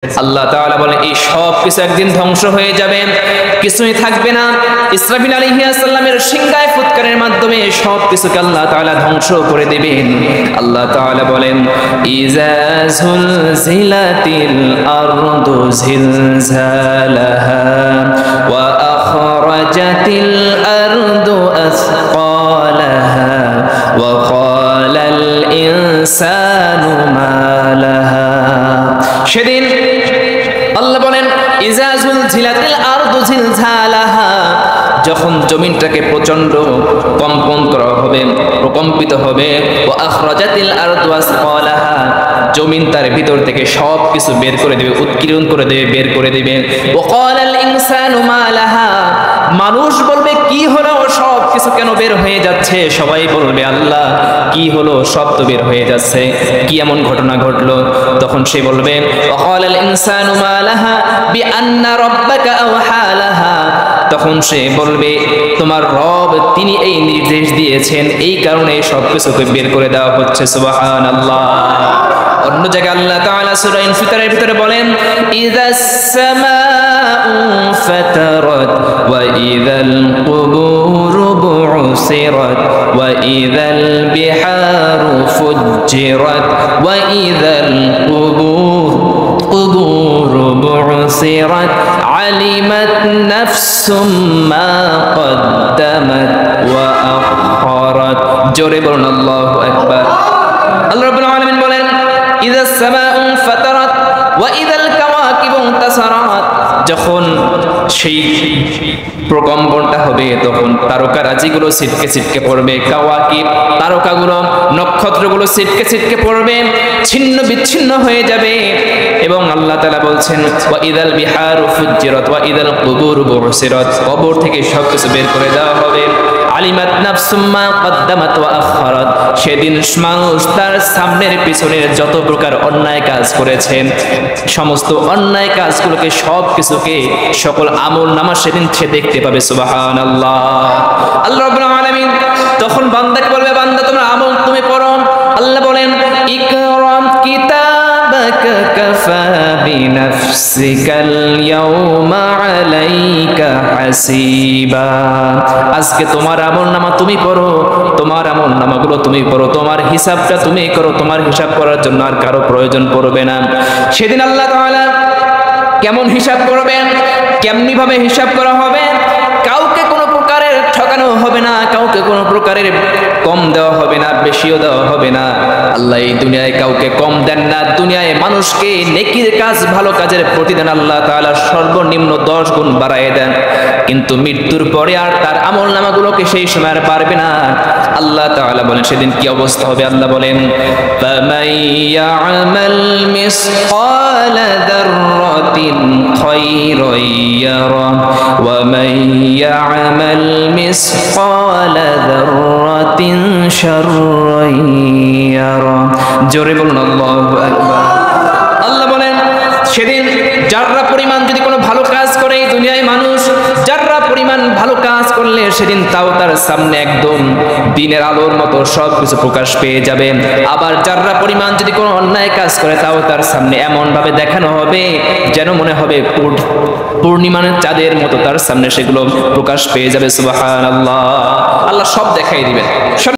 আল্লাহ তাআলা বলেন এই সব কিছু একদিন ধ্বংস হয়ে যাবে, কিছুই থাকবে না। ইসরাফিল আলাইহিস সালামের সিংহায় ফুৎকারের মাধ্যমে সব কিছুকে আল্লাহ তাআলা ধ্বংস করে দিবেন। আল্লাহ তাআলা বলেন ইজা যুলজিলাতিল আরদু জিলজালাহা ওয়া আখরাজাতিল আরদু আসকালাহা ওয়া ক্বালাল ইনসানু মা লাহা। সেদিন আল্লাহ বলেন ইজা যুলজিলাতিল আরদু জিলজালাহা, যখন জমিনটাকে প্রচন্ড কম্পন করা হবে, প্রকম্পিত হবে। ওয়া আখরাজাতিল আরদু আসকালাহা, জমিন তার ভিতর থেকে সব কিছু বের করে দেবে, উৎকীর্ণ করে দেবে, বের করে দেবে। ওয়া ক্বালাল ইনসানু মা লাহা, মানুষ বলবে কি হলো, সব কিছু কেন বের হয়ে যাচ্ছে? সবাই বলবে আল্লাহ কি হলো, সব তো বের হয়ে যাচ্ছে, কি এমন ঘটনা ঘটলো? তখন সে বলবে ওয়া ক্বালাল ইনসানু মা লাহা বিআন্না রাব্বাকা আওহা লাহা, তখন সে বলবে তোমার রব তিনি এই নির্দেশ দিয়েছেন, এই কারণে সব কিছুকে বের করে দেওয়া হচ্ছে। সুবহানাল্লাহ। অন্য জায়গায় আল্লাহ তাআলা সূরা ইনফিতারের ভিতরে বলেন ইযাস সামাউ ফাতারাত ওয়া ইযাল কুবুরু বু'সিরাত ওয়া ইযাল বিহারু ফুজ্জিরাত ওয়া ইযাল কুবুরু বু'সিরাত আলিমাত নাফসুম মা কদ্দামাত ওয়া আখখারাত। জোরে বলুন আল্লাহু আকবার। আল্লাহ রাব্বুল আলামিন বলেন ইযা সামাউ ফাতারাত ওয়া ইযাল কাওয়াকিবু ইনতাসারাত, যখন সেই প্রকম্পনটা হবে তখন তারকারাজিগুলো ছিটকে ছিটকে পড়বে, কাওয়াকিব তারকাগুলো, নক্ষত্রগুলো ছিটকে ছিটকে পড়বে, ছিন্ন বিচ্ছিন্ন হয়ে যাবে। এবং আল্লাহ তাআলা বলছেন ওয়া ইযাল বিহারু ফুজ্জিরাত ওয়া ইযাল কুবুরু বু'সিরাত, কবর থেকে সবকিছু বের করে দেওয়া হবে। আলিমাত নাফসুম মা কদ্দামাত ওয়া আখখারাত, সেদিন মানুষ তার সামনের পিছনের যত প্রকার অন্যায় কাজ করেছেন সমস্ত অন্যায় কাজগুলোকে সব কিছুকে সকল আমল নামা সেদিন সে দেখতে পাবে। সুবহানাল্লাহ। আল্লাহ রাব্বুল আলামিন তখন বান্দাকে বলবে বান্দা তোমার আমল তুমি পড়ো। আল্লাহ বলেন ইকরাম কিতাবাকা কাফা বিনাফসিকাল ইয়াউমা আলাইকা হাসিবা, আজকে তোমার আমলনামা তুমি পড়ো, তোমার আমলনামাগুলো তুমি পড়ো, তোমার হিসাবটা তুমি করো, তোমার হিসাব করার জন্য আর কারো প্রয়োজন পড়বে না। সেদিন আল্লাহ তাআলা কেমন হিসাব করবেন, কেমনি ভাবে হিসাব করা হবে? কাউকে কোনো প্রকারের ঠকানো হবে না, কাউকে কোনো প্রকারের কম দেওয়া হবে না, বেশিও দেওয়া হবে না। আল্লাহ এই দুনিয়ায় কাউকে কম দেন না, দুনিয়ায় মানুষকে নেকির কাজ ভালো কাজের প্রতিদান আল্লাহ তাআলা সর্বনিম্ন 10 গুণ বাড়ায় দেন, কিন্তু মৃত্যুর পরে আর তার আমলনামাগুলোকে সেই সময় আর পারবে না। আল্লাহ তাআলা বলেন সেদিন কি অবস্থা হবে? আল্লাহ বলেন ফামান ইয়া'মাল মিসকালা যাররাতিন খায়রান ইয়ারা ওয়া মান ইয়া'মাল মিসকালা যাররাতিন শাররান ইয়ারা। জোরে বলুন আল্লাহু আকবার। আল্লাহ বলেন সেদিন যাররা পরিমাণ যদি কোনো ভালো কাজ করে এই দুনিয়ায় মানুষ যাররা পরিমাণ ভালো কাজ করলে সেদিন তাও তার সামনে একদম দিনের আলোর মতো সব কিছু প্রকাশ পেয়ে যাবে। আবার যাররা পরিমাণ যদি কোনো অন্যায় কাজ করে তাও তার সামনে এমন ভাবে দেখানো হবে যেন মনে হবে পূর্ণিমার চাঁদের মতো তার সামনে সেগুলো প্রকাশ পেয়ে যাবে। সুবহানাল্লাহ। আল্লাহ সব দেখাই দিবেন।